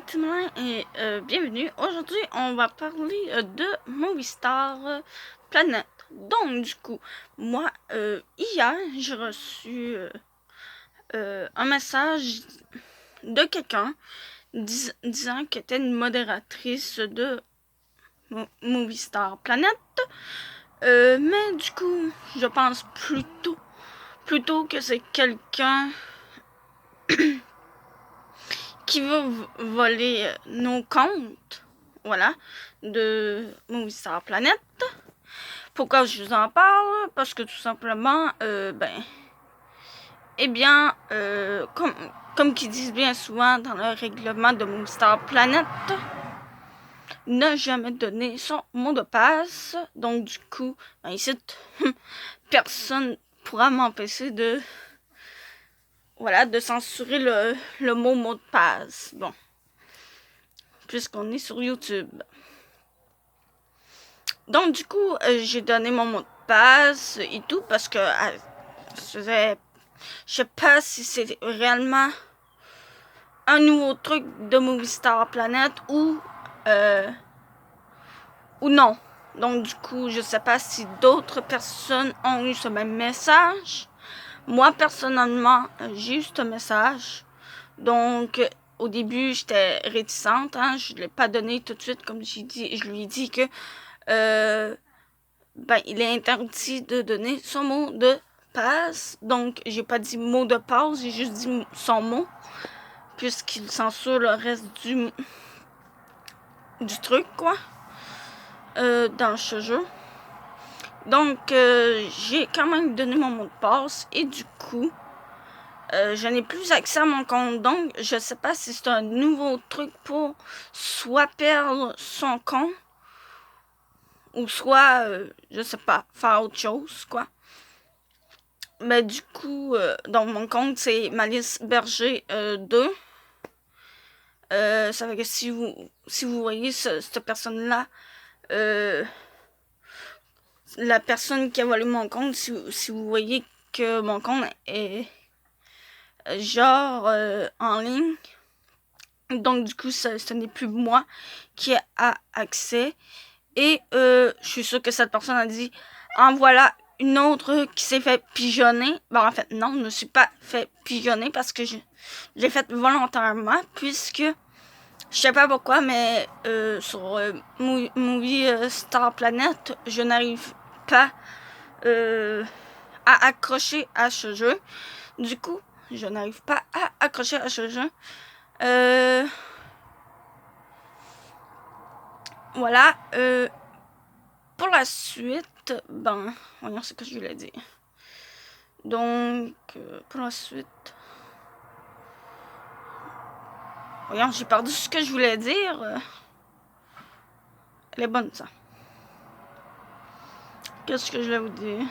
Timlin et bienvenue. Aujourd'hui, on va parler de Movistar Planet. Donc, du coup, moi, hier, j'ai reçu un message de quelqu'un disant qu'elle était une modératrice de Movistar Planet. Mais du coup, je pense plutôt que c'est quelqu'un qui veut voler nos comptes, voilà, de Movistar Planet. Pourquoi je vous en parle? Parce que tout simplement, comme qu'ils disent bien souvent dans le règlement de Movistar Planet, ne jamais donner son mot de passe. Donc du coup, ici, personne pourra m'empêcher de censurer le mot de passe. Bon, puisqu'on est sur YouTube. Donc du coup, j'ai donné mon mot de passe et tout parce que je sais pas si c'est réellement un nouveau truc de Movistar Planet ou non. Donc du coup, je sais pas si d'autres personnes ont eu ce même message. Moi personnellement, j'ai eu ce message. Donc au début, j'étais réticente, hein, je l'ai pas donné tout de suite comme j'ai dit. Je lui ai dit que il est interdit de donner son mot de passe. Donc, j'ai pas dit mot de passe, j'ai juste dit son mot, puisqu'il censure le reste du truc, quoi, dans ce jeu. Donc, j'ai quand même donné mon mot de passe, et du coup, je n'ai plus accès à mon compte. Donc, je sais pas si c'est un nouveau truc pour soit perdre son compte, ou soit, je sais pas, faire autre chose, quoi. Mais du coup, donc mon compte c'est Malice Berger 2. Ça fait que si vous voyez cette personne-là, la personne qui a volé mon compte, si vous voyez que mon compte est genre en ligne, donc du coup ce n'est plus moi qui a accès. Et je suis sûre que cette personne a dit en voilà une autre qui s'est fait pigeonner. En fait, non, je ne me suis pas fait pigeonner parce que je l'ai fait volontairement, puisque je sais pas pourquoi, mais sur Movistar Planet, je n'arrive pas à accrocher à ce jeu. Du coup, je n'arrive pas à accrocher à ce jeu. Voilà. Pour la suite, voyons ce que je voulais dire. Donc, pour la suite... Voyons, j'ai perdu ce que je voulais dire. Elle est bonne, ça. Qu'est-ce que je voulais vous dire?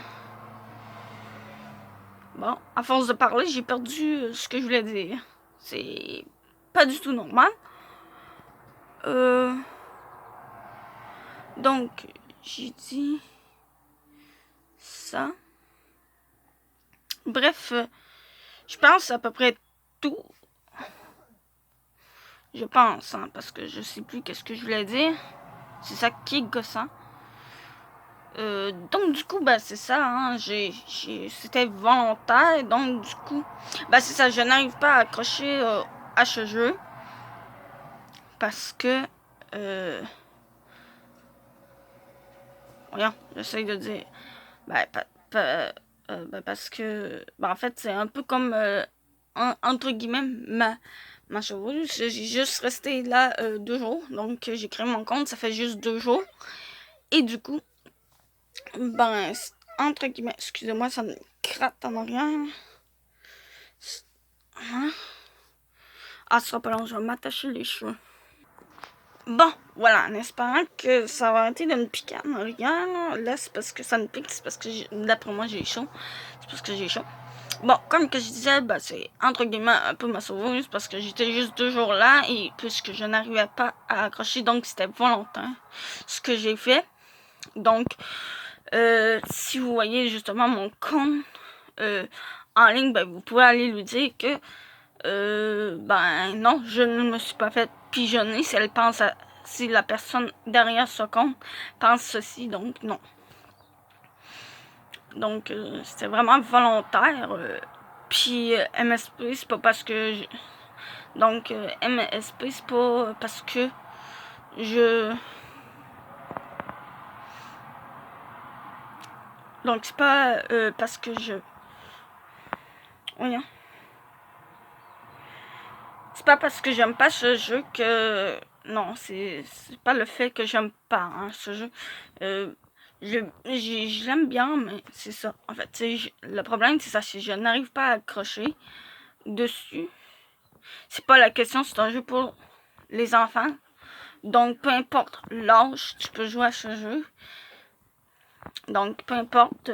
Bon, à force de parler, j'ai perdu ce que je voulais dire. C'est pas du tout normal. Donc, j'ai dit ça. Bref, je pense à peu près tout. Je pense, hein, parce que je sais plus qu'est-ce que je voulais dire. C'est ça qui est gossant. Donc du coup, c'est ça, hein, c'était volontaire, donc du coup, c'est ça, je n'arrive pas à accrocher à ce jeu, parce que, voyons, j'essaye de dire, parce que, en fait, c'est un peu comme, entre guillemets, ma chevauche. J'ai juste resté là 2 jours, donc j'ai créé mon compte, ça fait juste 2 jours, et du coup, entre guillemets, excusez-moi, ça me gratte en arrière. Ah, ce sera pas long, je vais m'attacher les cheveux. Bon, voilà, en espérant que ça va arrêter de me piquer en arrière. Là, c'est parce que ça me pique, c'est parce que, d'après moi, j'ai chaud. C'est parce que j'ai chaud. Bon, comme que je disais, c'est entre guillemets un peu ma sauveuse, parce que j'étais juste 2 jours là, et puisque je n'arrivais pas à accrocher, donc c'était volontaire ce que j'ai fait. Donc, si vous voyez justement mon compte en ligne, vous pouvez aller lui dire que Ben non, je ne me suis pas fait pigeonner si elle pense si la personne derrière ce compte pense ceci, donc non. Donc c'était vraiment volontaire. Puis MSP, c'est pas parce que donc MSP, c'est pas parce que donc c'est pas parce que voyons. C'est pas parce que j'aime pas ce jeu que... Non, c'est pas le fait que j'aime pas hein, ce jeu. Je l'aime bien, mais c'est ça. En fait, le problème, c'est ça. Si je n'arrive pas à accrocher dessus, c'est pas la question, c'est un jeu pour les enfants. Donc, peu importe l'âge, tu peux jouer à ce jeu. Donc, peu importe.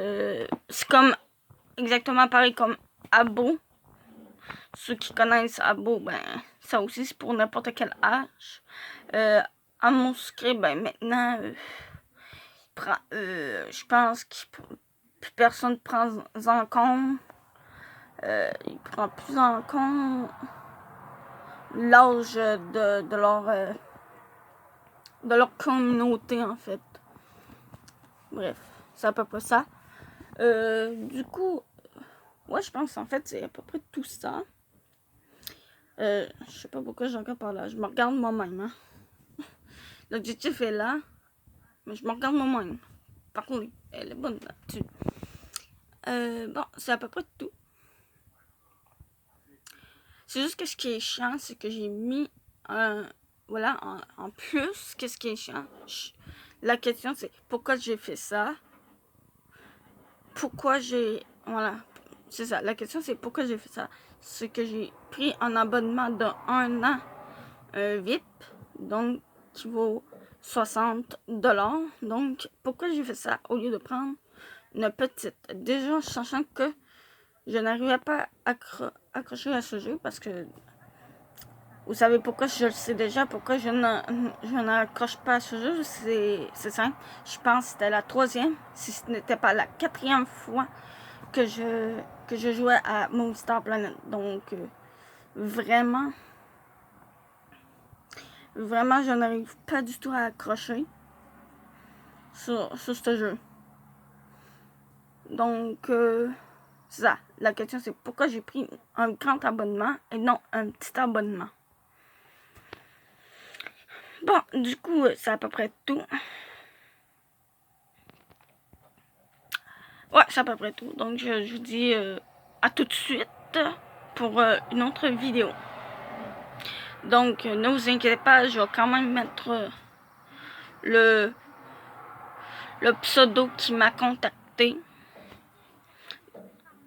C'est comme exactement pareil comme Abo. Ceux qui connaissent Abo, ben, ça aussi c'est pour n'importe quel âge. Amoscrit, ben maintenant, je pense que plus personne ne prend en compte. Il prend plus en compte l'âge de leur communauté, en fait. Bref, c'est à peu près ça. Du coup, ouais, je pense en fait c'est à peu près tout ça. Je sais pas pourquoi j'ai encore par là. Je me regarde moi-même. Hein. L'objectif est là, mais je me regarde moi-même. Parler, elle est bonne là-dessus. Bon, c'est à peu près tout. C'est juste que ce qui est chiant, c'est que j'ai mis voilà, en plus, qu'est-ce qui est chiant? La question c'est pourquoi j'ai fait ça? Pourquoi j'ai... Voilà, c'est ça. La question c'est pourquoi j'ai fait ça? C'est que j'ai pris un abonnement de 1 an VIP, donc qui vaut 60 $. Donc, pourquoi j'ai fait ça au lieu de prendre une petite? Déjà, sachant que je n'arrivais pas à accrocher à ce jeu parce que vous savez pourquoi je le sais déjà, pourquoi je n'accroche pas à ce jeu, c'est simple. Je pense que c'était la 3e, si ce n'était pas la 4e fois que je jouais à Moonstar Planet. Donc, vraiment, je n'arrive pas du tout à accrocher sur ce jeu. Donc, c'est ça. La question, c'est pourquoi j'ai pris un grand abonnement et non un petit abonnement. Bon, du coup, c'est à peu près tout. Ouais, c'est à peu près tout. Donc, je vous dis à tout de suite pour une autre vidéo. Donc, ne vous inquiétez pas, je vais quand même mettre le pseudo qui m'a contacté.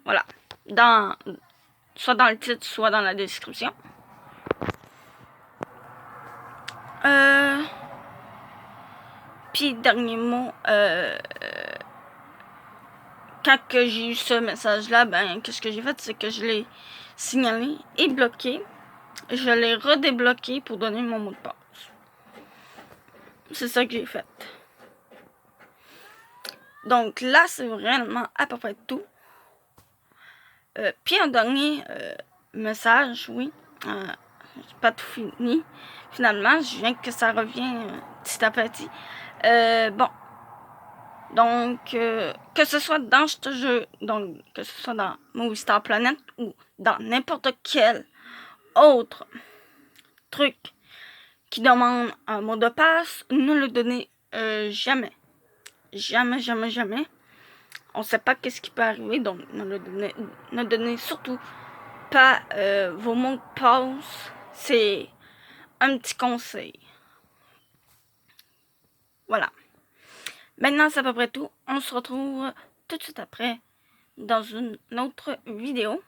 Voilà. Soit dans le titre, soit dans la description. Puis, dernier mot, quand j'ai eu ce message-là, ben, qu'est-ce que j'ai fait? C'est que je l'ai signalé et bloqué. Je l'ai redébloqué pour donner mon mot de passe. C'est ça que j'ai fait. Donc là, c'est vraiment à peu près tout. Puis un dernier message, oui. J'ai pas tout fini. Finalement, je viens que ça revient petit à petit. Bon. Donc, que ce soit dans ce jeu, donc que ce soit dans Movistar Planet ou dans n'importe quel autre truc qui demande un mot de passe, ne le donnez jamais. Jamais, jamais, jamais. On ne sait pas qu'est-ce qui peut arriver, donc ne donnez surtout pas vos mots de passe. C'est un petit conseil. Voilà. Maintenant, c'est à peu près tout. On se retrouve tout de suite après dans une autre vidéo.